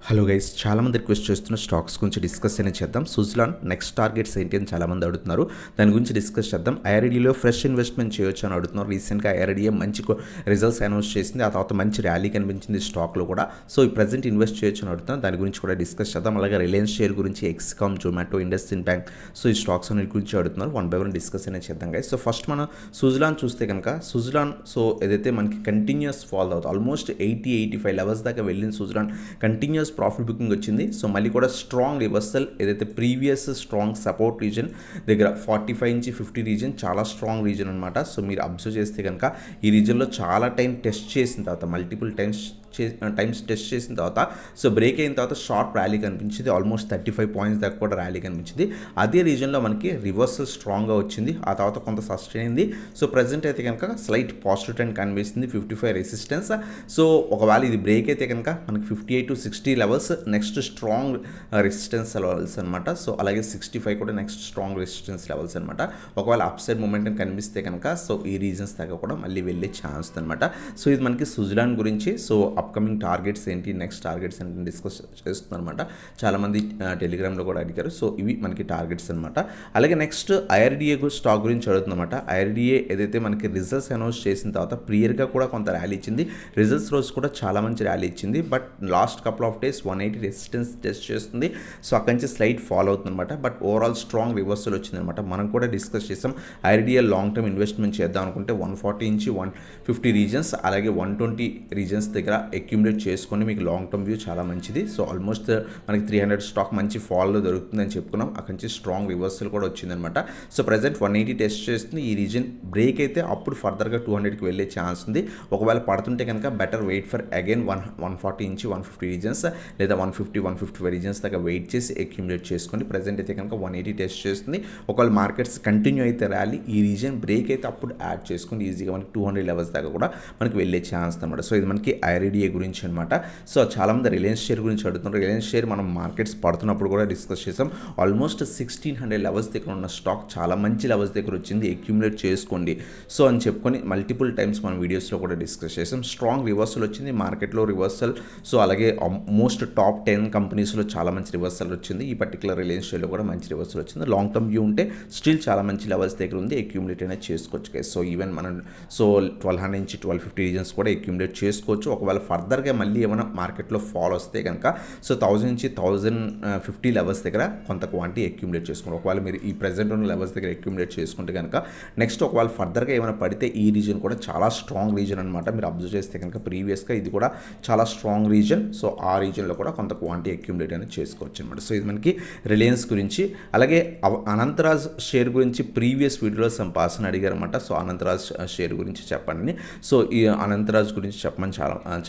Hello guys, చాలామంది request చేస్తున్న stocks గురించి డిస్కస్ అనేది చేద్దాం. సుజ్లాన్ నెక్స్ట్ టార్గెట్స్ ఏంటి అని చాలామంది అడుగుతున్నారు. దాని గురించి డిస్కస్ చేద్దాం. ఐఆర్డీలో ఫ్రెష్ ఇన్వెస్ట్మెంట్ చేయొచ్చు అని అడుగుతున్నారు. రీసెంట్గా ఐఆర్డీఏ మంచి రిజల్ట్స్ అనౌన్స్ చేసింది. ఆ తర్వాత మంచి ర్యాలీ కనిపించింది స్టాక్లో కూడా. సో ఈ ప్రజెంట్ ఇన్వెస్ట్ చేయొచ్చు అని అడుగుతున్నాను. దాని గురించి కూడా డిస్కస్ చేద్దాం. అలాగే రిలయన్స్ షేర్ గురించి, ఎక్స్కామ్, జొమాటో, ఇండస్ఇండ్ బ్యాంక్, సో ఈ స్టాక్స్ అన్నిటి గురించి అడుగుతున్నారు. వన్ బై వన్ డిస్కస్ అనేది చేద్దాం గైస్. సో ఫస్ట్ మనం సుజ్లాన్ చూస్తే కనుక, సుజ్లాన్ సో ఏదైతే మనకి కంటిన్యూస్ ఫాల్ అవుతుంది, ఆల్మోస్ట్ 80-85 లెవెల్స్ దాకా వెళ్ళిన సుజ్లాన్ కంటిన్యూస్ ప్రాఫిట్ బుకింగ్ వచ్చింది. సో మళ్ళీ కూడా స్ట్రాంగ్ రివర్సల్, ఏదైతే ప్రీవియస్ స్ట్రాంగ్ సపోర్ట్ రీజన్ దగ్గర 45 నుంచి 50 రీజన్ చాలా స్ట్రాంగ్ రీజన్ అనమాట. సో మీరు అబ్జర్వ్ చేస్తే కనుక ఈ రీజన్లో చాలా టైం టెస్ట్ చేసిన తర్వాత, మల్టిపుల్ టైమ్స్ టెస్ట్ చేసిన తర్వాత, సో బ్రేక్ అయిన తర్వాత షార్ప్ ర్యాలీ కనిపించింది. ఆల్మోస్ట్ 35 పాయింట్స్ దాకా కూడా ర్యాలీ కనిపించింది. అదే రీజన్లో మనకి రివర్సల్ స్ట్రాంగ్గా వచ్చింది. ఆ తర్వాత కొంత సస్టైన్ అయింది. సో ప్రజెంట్ అయితే కనుక స్లైట్ పాజిటివ్ ట్రెండ్ కనిపిస్తుంది. 55 రెసిస్టెన్స్. సో ఒకవేళ ఇది బ్రేక్ అయితే కనుక మనకి 58-60 levels next strong resistance levels అనమాట. సో అలాగే 65 కూడా నెక్స్ట్ స్ట్రాంగ్ రెసిస్టెన్స్ లెవెల్స్ అనమాట. ఒకవేళ అప్ సైడ్ మూమెంట్ కనిపిస్తే కనుక సో ఈ రీజన్స్ దాకా కూడా మళ్ళీ వెళ్ళే ఛాన్స్ అనమాట. సో ఇది మనకి సుజ్లాన్ గురించి. సో అప్కమింగ్ టార్గెట్స్ ఏంటి, నెక్స్ట్ టార్గెట్స్ ఏంటి డిస్కస్ చేస్తున్నారన్నమాట. చాలామంది టెలిగ్రామ్లో కూడా అడిగారు. సో ఇవి మనకి టార్గెట్స్ అనమాట. అలాగే నెక్స్ట్ ఐఆర్డీఏ స్టాక్ గురించి అడుగుతుందన్నమాట. ఐఆర్డీఏ ఏదైతే మనకి రిజల్ట్స్ అనౌన్స్ చేసిన తర్వాత ప్రియర్గా కూడా కొంత ర్యాలీ ఇచ్చింది. రిజల్ట్స్ రోజు కూడా చాలా మంచి ర్యాలీ ఇచ్చింది. But last couple of days 180 resistance test చేస్తుంది. సో అక్కడి నుంచి స్లైట్ ఫాలో అవుతుందన్నమాట. బట్ ఓవరాల్ స్ట్రాంగ్ రివర్సల్ వచ్చిందనమాట. మనం కూడా డిస్కస్ చేసాం. ఐఆర్డీఏ లాంగ్ టర్మ్ ఇన్వెస్ట్మెంట్ చేద్దాం అనుకుంటే 140 నుంచి 150 రీజన్స్, అలాగే 120 రీజన్స్ దగ్గర అక్యుములేట్ చేసుకొని మీకు లాంగ్ టర్మ్ వ్యూ చాలా మంచిది. సో ఆల్మోస్ట్ మనకి 300 స్టాక్ మంచి ఫాల్లో దొరుకుతుందని చెప్పుకున్నాం. అక్కడి నుంచి స్ట్రాంగ్ రివర్సల్ కూడా వచ్చిందనమాట. సో ప్రజెంట్ 180 టెస్ట్ చేస్తుంది. ఈ రీజన్ బ్రేక్ అయితే అప్పుడు ఫర్దర్గా 200కి వెళ్ళే ఛాన్స్ ఉంది. ఒకవేళ పడుతుంటే కనుక బెటర్ వెయిట్ ఫర్ అగైన్ 140 నుంచి 150 రీజన్స్ లేదా 150-155 రీజన్స్ దాకా వెయిట్ చేసి అక్యుములేట్ చేసుకోండి. ప్రజెంట్ అయితే కనుక 180 టెస్ట్ చేస్తుంది. ఒకవేళ మార్కెట్స్ కంటిన్యూ అయితే ర్యాలీ, ఈ రీజన్ బ్రేక్ అయితే అప్పుడు యాడ్ చేసుకుని ఈజీగా మనకి 200 లెవెల్స్ దాకా కూడా మనకి వెళ్ళే ఛాన్స్ అనమాట. సో ఇది మనకి ఐఆర్డీఏ గురించి అనమాట. సో చాలామంది రిలయన్స్ షేర్ గురించి అడుగుతున్నారు. రిలయన్స్ షేర్ మనం మార్కెట్స్ పడుతున్నప్పుడు కూడా డిస్కస్ చేసాం. ఆల్మోస్ట్ 1600 లెవెల్స్ దగ్గర ఉన్న స్టాక్ చాలా మంచి లెవెల్స్ దగ్గర వచ్చింది, అక్యుములేట్ చేసుకోండి సో అని చెప్పుకొని మల్టిపుల్ టైమ్స్ మనం వీడియోస్లో కూడా డిస్కస్ చేసాం. స్ట్రాంగ్ రివర్సల్ వచ్చింది మార్కెట్లో రివర్సల్. సో అలాగే మోస్ట్ టాప్ 10 కంపెనీస్లో చాలా మంచి రివర్సల్ వచ్చింది. ఈ పర్టికులర్ రిలయన్స్ షేర్లో కూడా మంచి రివర్సల్ వచ్చింది. లాంగ్ టర్మ్ వ్యూ ఉంటే స్టిల్ చాలా మంచి లెవెల్స్ దగ్గర ఉంది, అక్యుములేట్ అనేది చేసుకోవచ్చు గైస్. సో ఈవెన్ మనం 1200 నుంచి 1250 రీజన్స్ కూడా అక్యుములేట్ చేసుకోవచ్చు. ఒకవేళ ఫర్దర్గా మళ్ళీ ఏమైనా మార్కెట్లో ఫాల్ వస్తే కనుక సో 1000 నుంచి 1050 లెవెల్స్ దగ్గర కొంత క్వాంటిటీ అక్యుములేట్ చేసుకోండి. ఒకవేళ మీరు ఈ ప్రెజెంట్ ఉన్న లెవెల్స్ దగ్గర అక్యుములేట్ చేసుకుంటే కనుక నెక్స్ట్ ఒకవేళ ఫర్దర్గా ఏమైనా పడితే ఈ రీజన్ కూడా చాలా స్ట్రాంగ్ రీజన్ అనమాట. మీరు అబ్జర్వ్ చేస్తే కనుక ప్రీవియస్గా ఇది కూడా చాలా స్ట్రాంగ్ రీజన్. సో ఆ రీజన్లో కూడా కొంత క్వాంటిటీ అక్యుములేట్ అనేది చేసుకోవచ్చు అనమాట. సో ఇది మనకి రిలయన్స్ గురించి. అలాగే అనంతరాజ్ షేర్ గురించి ప్రీవియస్ వీడియోలో సంపాసన అడిగారు అనమాట. సో అనంతరాజ్ షేర్ గురించి చెప్పండి. సో ఈ అనంతరాజ్ గురించి చెప్పమని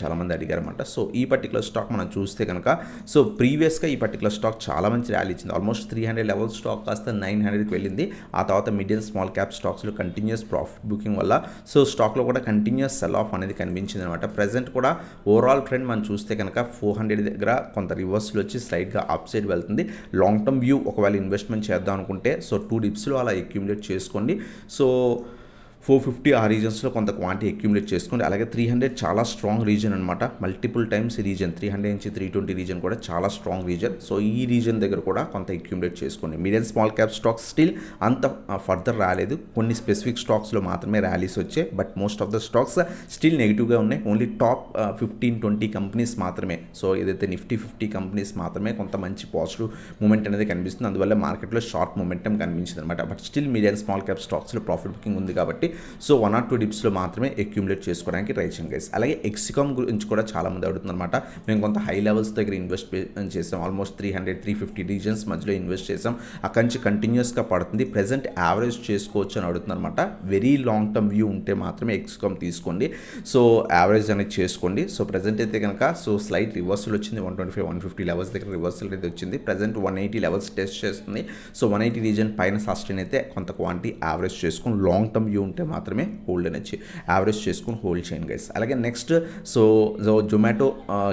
చాలామంది అడిగారు అనమాట. సో ఈ పర్టికులర్ స్టాక్ మనం చూస్తే కనుక సో ప్రీవియస్గా ఈ పర్టికులర్ స్టాక్ చాలా మంచి ర్యాలీ ఇచ్చింది. ఆల్మోస్ట్ 300 లెవెల్ స్టాక్ కాస్త 900కి వెళ్ళింది. ఆ తర్వాత మిడ్ అండ్ స్మాల్ క్యాప్ స్టాక్స్లో కంటిన్యూస్ ప్రాఫిట్ బుకింగ్ వల్ల సో స్టాక్లో కూడా కంటిన్యూస్ సెల్ ఆఫ్ అనేది కనిపించింది అనమాట. ప్రజెంట్ కూడా ఓవరాల్ ట్రెండ్ మనం చూస్తే కనుక 400 దగ్గర కొంత రివర్సల్ వచ్చి స్లైడ్గా అప్ సైడ్ వెళ్తుంది. లాంగ్ టర్మ్ వ్యూ ఒకవేళ ఇన్వెస్ట్మెంట్ చేద్దాం అనుకుంటే సో 2 డిప్స్లో అలా అక్యుములేట్ చేసుకోండి. సో 450 ఆ రీజన్స్లో కొంత క్వాంటిటీ అక్యుములేట్ చేసుకోండి. అలాగే 300 చాలా స్ట్రాంగ్ రీజన్ అనమాట. మల్టిపుల్ టైమ్స్ ఈ రీజన్ 300 నుంచి 320 రీజన్ కూడా చాలా స్ట్రాంగ్ రీజన్. సో ఈ రీజన్ దగ్గర కూడా కొంత అక్యుములేట్ చేసుకోండి. Medium and small cap stocks still అంత ఫర్దర్ రాలేదు. కొన్ని స్పెసిఫిక్ స్టాక్స్లో మాత్రమే ర్యాలీస్ వచ్చాయి. But most of the stocks still నెగిటివ్గా ఉన్నాయి. ఓన్లీ టాప్ 15-20 కంపెనీస్ మాత్రమే, సో ఏదైతే నిఫ్టీ 50 కంపెనీస్ మాత్రమే కొంత మంచి పాజిటివ్ మూమెంట్ అనేది కనిపిస్తుంది. అందువల్ల మార్కెట్లో షార్ట్ మూమెంటం కనిపించింది అనమాట. But still medium and small cap స్టాక్స్లో ప్రాఫిట్ బుకింగ్ ఉంది కాబట్టి సో 1 or 2 డిప్స్లో మాత్రమే అక్యుములేట్ చేసుకోవడానికి ట్రై చేయండి గైస్. అలాగే ఎక్స్కామ్ గురించి కూడా చాలామంది అడుగుతున్నారు అనమాట. మేము కొంత హై లెవెల్స్ దగ్గర ఇన్వెస్ట్ చేసాం. ఆల్మోస్ట్ 300-350 రీజన్స్ మధ్యలో ఇన్వెస్ట్ చేసాం. అక్కడి నుంచి కంటిన్యూస్గా పడుతుంది. ప్రెజెంట్ యావరేజ్ చేసుకోవచ్చు అని అడుగుతున్నారు అనమాట. వెరీ లాంగ్ టర్మ్ వ్యూ ఉంటే మాత్రమే ఎక్స్కామ్ తీసుకోండి. సో యావరేజ్ అనేది చేసుకోండి. సో ప్రెజెంట్ అయితే కనుక సో స్లైట్ రివర్సల్ వచ్చింది. 125-150 లెవెల్స్ దగ్గర రివర్సల్ అనేది వచ్చింది. ప్రెజెంట్ 180 లెవెల్స్ టెస్ట్ చేస్తుంది. సో 180 రీజన్ పైన సస్టైన్ అయితే కొంత క్వాంటిటీ యావరేజ్ చేసుకొని లాంగ్ టర్మ్ వ్యూ ఉంటే ఉంటే మాత్రమే హోల్డ్ అనేది యావరేజ్ చేసుకుని హోల్డ్ చేయండి గైస్. అలాగే నెక్స్ట్ సో జొమాటో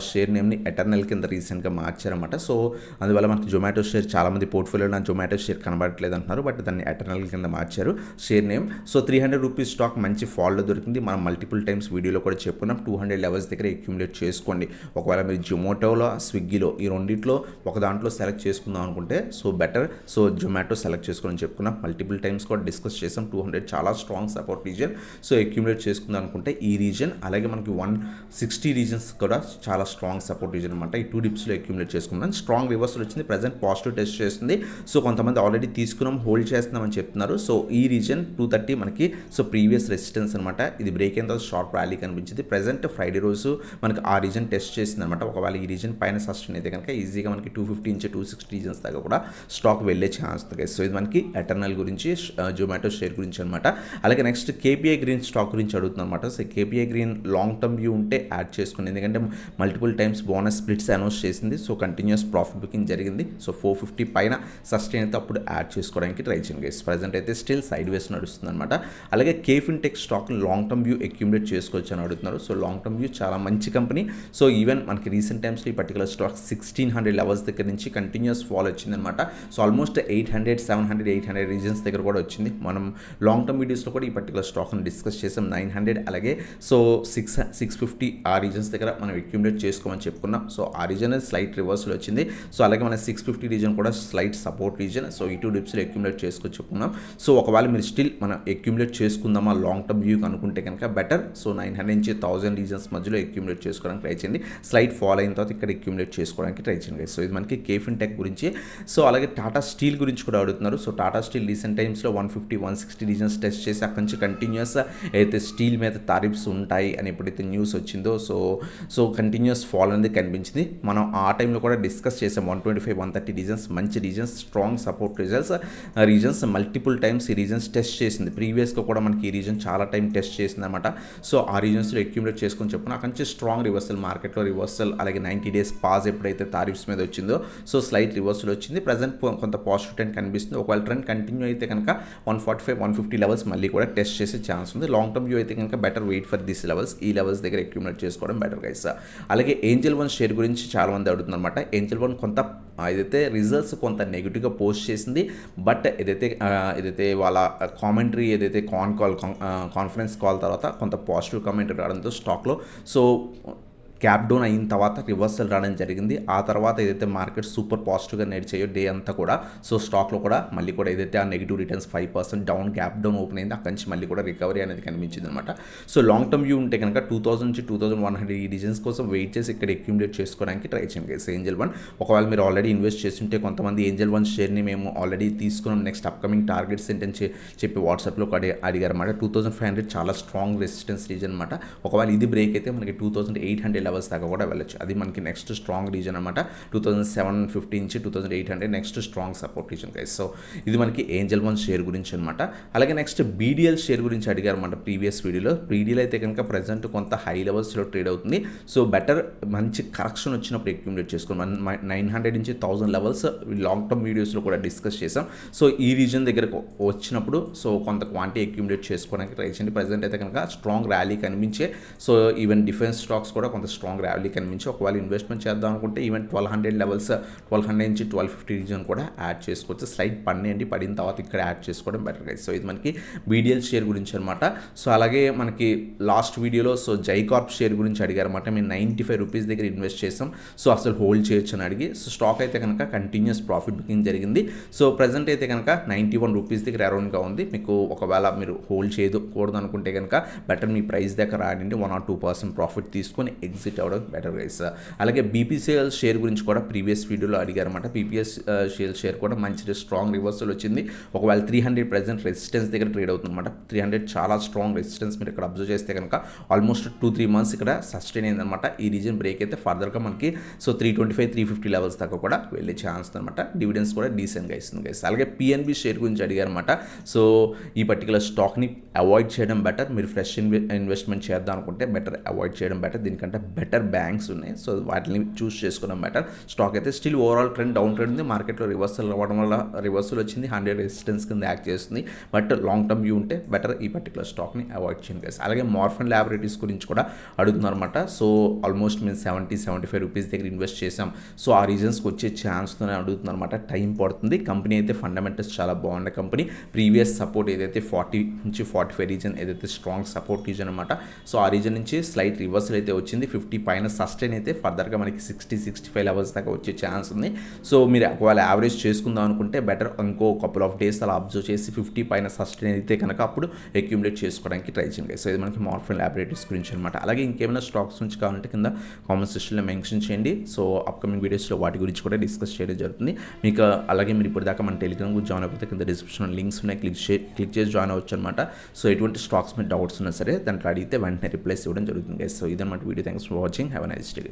షేర్ నేమ్ని ఎటర్నల్ కింద రీసెంట్గా మార్చారన్నమాట. సో అందువల్ల మనకి జొమాటో షేర్ చాలామంది పోర్ట్ఫోలియో నా జొమాటో షేర్ కనబడట్లేదు అంటున్నారు, బట్ దాన్ని ఎటర్నల్ కింద మార్చారు share name. So 300 rupees stock మంచి ఫాల్లో దొరికింది. మనం మల్టిపుల్ టైమ్స్ వీడియోలో కూడా చెప్పుకున్నాం 200 లెవెల్స్ దగ్గర అక్యుములేట్ చేసుకోండి. ఒకవేళ మీరు జొమాటోలో స్విగ్గీలో ఈ రెండిట్లో ఒక దాంట్లో సెలెక్ట్ చేసుకుందాం అనుకుంటే so better so Zomato select చేసుకోవాలని చెప్పుకున్నాం. మల్టిపుల్ టైమ్స్ కూడా డిస్కస్ చేసాం. 200 చాలా strong support reason. So accumulate చేసుకుందాం అనుకుంటే ఈ రీజన్, అలాగే మనకి 160 రీజన్స్ కూడా చాలా స్ట్రాంగ్ సపోర్ట్ రీజన్ అనమాట. ఈ 2 డిప్స్లో అక్యుములేట్ చేసుకున్నాం. స్ట్రాంగ్ రివర్సల్ వచ్చింది, ప్రజెంట్ పాజిటివ్ టెస్ట్ చేస్తుంది. సో కొంతమంది ఆల్రెడీ తీసుకున్నాం హోల్డ్ చేస్తున్నామని చెప్తున్నారు. సో ఈ రీజన్ 230 మనకి సో ప్రీవియస్ రెసిస్టెన్స్ అనమాట. ఇది బ్రేక్ అయిన తర్వాత షార్ట్ ర్యాలీ కనిపించింది. ప్రజెంట్ ఫ్రైడే రోజు మనకి ఆ రీజన్ టెస్ట్ చేసింది అనమాట. ఒకవేళ ఈ రీజన్ పైన సస్టైన్ అయితే కనుక ఈజీగా మనకి 250 నుంచి 260 రీజన్స్ దాకా కూడా స్టాక్ వెళ్ళే ఛాన్స్ ఉంది. సో ఇది మనకి ఎటర్నల్ గురించి జొమాటో షేర్ గురించి అనమాట. అలాగే నెక్స్ట్ కేపీఐ గ్రీన్ స్టాక్ గురించి అడుగుతుంది అనమాట. So KPI green long term view ఉంటే యాడ్ చేసుకుని, ఎందుకంటే multiple times bonus splits announce చేసింది. సో కంటిన్యూస్ ప్రాఫిట్ బుకింగ్ జరిగింది. సో 450 పైన సస్టైన్ అయితే అప్పుడు యాడ్ చేసుకోవడానికి ట్రై చేయండి గైస్. ప్రజెంట్ అయితే స్టిల్ సైడ్ వేస్ నడుస్తుంది అనమాట. అలాగే KFintech stock long term view accumulate చేసుకోవచ్చు అని అడుగుతున్నారు. సో లాంగ్ టర్మ్ వ్యూ చాలా మంచి కంపెనీ. సో ఈవెన్ మనకి రీసెంట్ టైమ్స్లో ఈ పర్టికులర్ స్టాక్ 1600 లెవెల్స్ దగ్గర నుంచి కంటిన్యూస్ ఫాల్ వచ్చిందనమాట. సో ఆల్మోస్ట్ 800, 700, 800 రీజన్స్ దగ్గర కూడా వచ్చింది. మనం లాంగ్ టర్మ్ వీడియోస్లో కూడా ఈ పర్టికులర్ స్టాక్ని డిస్కస్ చేసాం. 900 అలాగే సో 650 ఆ రీజన్స్ దగ్గర మనం అక్యుములేట్ చేసుకోమని చెప్పుకున్నాం. సో ఆ రీజన్ స్లైట్ రివర్సల్ వచ్చింది. సో అలాగే మన 650 రీజన్ కూడా స్లైట్ సపోర్ట్ రీజన్. సో ఈ 2 డిప్స్లో అక్యుములేట్ చేసుకొని చెప్పుకున్నాం. సో ఒకవేళ మీరు స్టిల్ మనం అక్యుములేట్ చేసుకుందామా లాంగ్ టర్మ్ వ్యూ అనుకుంటే కనుక బెటర్. సో 900 నుంచి 1000 రీజన్స్ మధ్యలో అక్యుములేట్ చేసుకోవడానికి ట్రై చేయండి. స్లైట్ ఫాల్ అయిన తర్వాత ఇక్కడ అక్యుములేట్ చేసుకోవడానికి ట్రై చేయండి. సో ఇది మనకి కేఫిన్టెక్ గురించి. సో అలాగే టాటా స్టీల్ గురించి కూడా అడుగుతున్నారు. సో టాటా స్టీల్ రీసెంట్ టైమ్స్లో 150, 160 రీజన్స్ టెస్ట్ చేసి అక్కడి నుంచి కంటిన్యూస్ అయితే స్టీల్ మీద టారిఫ్స్ ఉంటాయి అని ఎప్పుడైతే న్యూస్ వచ్చిందో సో కంటిన్యూస్ ఫాల్ అనేది కనిపించింది. మనం ఆ టైంలో కూడా డిస్కస్ చేసాం. 125, 130 రీజన్స్ మంచి reasons, strong support reasons multiple times ఈ రీజన్స్ టెస్ట్ చేసింది. ప్రీవియస్గా కూడా మనకి ఈ రీజన్ చాలా టైం టెస్ట్ చేసింది అనమాట. సో ఆ రీజన్స్లో అక్యుములేట్ చేసుకొని చెప్పుకున్నా అక్కడి నుంచి స్ట్రాంగ్ రివర్సల్, మార్కెట్లో రివర్సల్, అలాగే 90 డేస్ పాజ్ ఎప్పుడైతే టారిఫ్స్ మీద వచ్చిందో సో స్లైట్ రివర్సల్ వచ్చింది. ప్రజెంట్ కొంత పాజిటివ్ ట్రెండ్ కనిపిస్తుంది. ఒకవేళ ట్రెండ్ కంటిన్యూ అయితే కనుక 145, 150 లెవెల్స్ మళ్ళీ కూడా టెస్ట్ చేసే ఛాన్స్ ఉంది. లాంగ్ టర్మ్ వ్యూ అయితే కనుక better wait for this levels. ఈ లెవెల్స్ దగ్గర అక్యుములేట్ చేసుకోవడం బెటర్ గైస్. అలాగే ఏంజల్ వన్ షేర్ గురించి చాలా మంది అడుగుతున్నారు అనమాట. ఏంజల్ వన్ కొంత ఏదైతే రిజల్ట్స్ కొంత నెగిటివ్గా పోస్ట్ చేసింది, బట్ ఏదైతే వాళ్ళ కామెంటరీ ఏదైతే కాన్ఫరెన్స్ కాల్ తర్వాత కొంత పాజిటివ్ కామెంటరీ రావడంతో స్టాక్లో సో క్యాప్ డౌన్ అయిన తర్వాత రివర్సల్ రావడం జరిగింది. ఆ తర్వాత ఏదైతే మార్కెట్ సూపర్ పాజిటివ్గా నడిచాయో డే అంతా కూడా సో స్టాక్లో కూడా మళ్ళీ కూడా ఏదైతే ఆ negative returns 5% down gap down open అయింది, అక్కడి నుంచి మళ్ళీ కూడా రికవరీ అనేది కనిపించింది అనమాట. సో లాంగ్ టర్మ్ వ్యూ ఉంటే కనుక 2000 నుంచి 2100 ఈ రీజన్స్ కోసం వెయిట్ చేసి ఇక్కడ అక్యుములేట్ చేసుకోవడానికి ట్రై చేయండి గైస్. ఏంజల్ వన్ ఒకవేళ మీరు ఆల్రెడీ ఇన్వెస్ట్ చేస్తుంటే కొంతమంది ఏంజల్ వన్ షేర్ని మేము ఆల్రెడీ తీసుకున్నాం, నెక్స్ట్ అప్కమింగ్ టార్గెట్స్ ఏంటని చెప్పి వాట్సాప్లో అడిగారు అనమాట. 2500 చాలా స్ట్రాంగ్ రెసిస్టెన్స్ రీజన్ అనమాట. ఒకవేళ ఇది బ్రేక్ అయితే మనకి 2800 లెవెల్స్ దాకా కూడా వెళ్ళచ్చు. అది మనకి నెక్స్ట్ స్ట్రాంగ్ రీజన్ అనమాట. 2750 నుంచి 2800 next strong support reason guys. So ఇది మనకి ఏంజల్ వన్ షేర్ గురించి అనమాట. అలాగే నెక్స్ట్ బీడీఎల్ షేర్ గురించి అడిగారు అనమాట ప్రీవియస్ వీడియోలో. బీడీఎల్ అయితే కనుక ప్రజెంట్ కొంత హై లెవెల్స్లో ట్రేడ్ అవుతుంది. సో బెటర్ మంచి కరెక్షన్ వచ్చినప్పుడు అక్యుములేట్ చేసుకోండి. 900 నుంచి 1000 లెవెల్స్ లాంగ్ టర్మ్ వీడియోస్లో కూడా డిస్కస్ చేసాం. సో ఈ రీజన్ దగ్గరకు వచ్చినప్పుడు సో కొంత క్వాంటిటీ అక్యుములేట్ చేసుకోవడానికి ట్రై చేయండి. ప్రజెంట్ అయితే కనుక స్ట్రాంగ్ ర్యాలీ కనిపించే సో ఈవెన్ డిఫెన్స్ స్టాక్స్ కూడా కొంత స్ట్రాంగ్ ర్యాలీ కనిపించి ఒకవేళ ఇన్వెస్ట్మెంట్ చేద్దాం అనుకుంటే ఈవెన్ 1200 లెవెల్స్ 1200 నుంచి 1250 రీజన్ కూడా యాడ్ చేసుకోవచ్చు. స్లైడ్ పడిన తర్వాత ఇక్కడ యాడ్ చేసుకోవడం బెటర్ గైస్. సో ఇది మనకి బీడీఎల్ షేర్ గురించి అనమాట. సో అలాగే మనకి లాస్ట్ వీడియోలో సో జైకార్ప్ షేర్ గురించి అడిగారన్నమాట. మేము 95 రూపీస్ దగ్గర ఇన్వెస్ట్ చేసాం. సో అసలు హోల్డ్ చేయొచ్చు అని అడిగి సో స్టాక్ అయితే కనుక కంటిన్యూస్ ప్రాఫిట్ బుకింగ్ జరిగింది. సో ప్రజెంట్ అయితే కనుక 91 రూపీస్ దగ్గర అరౌండ్గా ఉంది. మీకు ఒకవేళ మీరు హోల్డ్ చేయకూడదు అనుకుంటే కనుక బెటర్ మీ ప్రైస్ దగ్గర రానండి 1 or 2% ప్రాఫిట్ తీసుకొని ఎగ్జిట్ అవ్వడం బెటర్ గైస్. అలాగే బీపీసీఎల్ షేర్ గురించి కూడా ప్రీవియస్ వీడియోలో అడిగారన్నమాట. బీపీఎస్సీఎల్ షేర్ కూడా మంచి స్ట్రాంగ్ రివర్సల్ వచ్చింది. ఒకవేళ 300 ప్రజెంట్ రెసిస్టెన్స్ దగ్గర ట్రేడ్ అవుతుందన్నమాట. 300 చాలా స్ట్రాంగ్ రెసిస్టెన్స్ మీరు ఇక్కడ అబ్జర్వ్ చేస్తే కనుక ఆల్మోస్ట్ 2-3 మంత్స్ ఇక్కడ సస్టైన్ అయిందనమాట. ఈ రీజన్ బ్రేక్ అయితే ఫర్దర్గా మనకి సో 325, 350 లెవెల్స్ దాకా కూడా వెళ్ళే ఛాన్స్ అనమాట. డివిడెన్స్ కూడా డీసెంట్గా ఇస్తుంది గైస్. అలాగే పిఎన్బి షేర్ గురించి అడిగారన్నమాట. సో ఈ పర్టికులర్ స్టాక్ని అవాయిడ్ చేయడం బెటర్. మీరు ఫ్రెష్ ఇన్వెస్ట్మెంట్ చేద్దాం అనుకుంటే బెటర్ అవాయిడ్ చేయడం బెటర్. దీనికంటే బెటర్ బ్యాంక్స్ ఉన్నాయి. సో వాటిని చూస్ చేసుకోవడం బెటర్. స్టాక్ అయితే still overall trend down trend ఉంది. మార్కెట్లో రివర్సల్ రావడం వల్ల రివర్సల్ వచ్చింది, 100 రెసిస్టెన్స్ కింద యాక్ట్ చేస్తుంది. బట్ లాంగ్ టర్మ్ వ్యూ ఉంటే బెటర్ ఈ పర్టికులర్ స్టాక్ని అవాయిడ్ చేయండి గైస్. అలాగే మార్ఫన్ ల్యాబొరేటరీస్ గురించి కూడా అడుగుతున్నారు అనమాట. సో ఆల్మోస్ట్ మేము 70-75 రూపీస్ దగ్గర ఇన్వెస్ట్ చేసాం. సో ఆ రీజన్స్కి వచ్చే ఛాన్స్తోనే అడుగుతున్నారు అనమాట. టైం పడుతుంది. కంపెనీ అయితే ఫండమెంటల్స్ చాలా బాగున్న కంపెనీ. ప్రీవియస్ సపోర్ట్ ఏదైతే 40 నుంచి 45 రీజన్ ఏదైతే స్ట్రాంగ్ సపోర్ట్ రీజన్ అనమాట. సో ఆ రీజన్ నుంచి స్లైట్ రివర్సల్ అయితే వచ్చింది. 50 పైన సస్టైన్ అయితే ఫర్దర్గా మనకి 60-65 లెవెల్స్ దాకా వచ్చే ఛాన్స్ ఉంది. సో మీరు ఒకవేళ యావరేజ్ చేసుకుందాం అనుకుంటే బెటర్ ఇంకో కపుల్ ఆఫ్ డేస్ అలా అబ్జర్వ్ చేసి 50 పైన సస్టైన్ అయితే కనుక అప్పుడు అక్యూములేట్ చేసుకోవడానికి ట్రై చేయండి. సో ఇది మనకి మార్ఫన్ ల్యాబొరేటరీస్ గురించి అనమాట. అలాగే ఇంకేమైనా స్టాక్స్ నుంచి కావాలంటే కింద కామెంట్ సెక్షన్లో మెన్షన్ చేయండి. సో అప్కమింగ్ వీడియోస్లో వాటి గురించి కూడా డిస్కస్ చేయడం జరుగుతుంది. మీకు అలాగే మీరు ఇప్పుడు దాకా మన టెలిగ్రామ్ గురించి జాయిన్ అయిపోతే కింద డిస్క్రిప్షన్లో లింక్స్ ఉన్నాయి, క్లిక్ చేసి జాయిన్ అవ్వచ్చు అనమాట. సో ఎటువంటి స్టాక్స్ మీద డౌట్స్ ఉన్నా సరే దాంట్లో అడిగితే వెంటనే రిప్లైస్ ఇవ్వడం జరుగుతుంది. సో ఇదన్నమాట video. Thanks for watching. Have a nice day.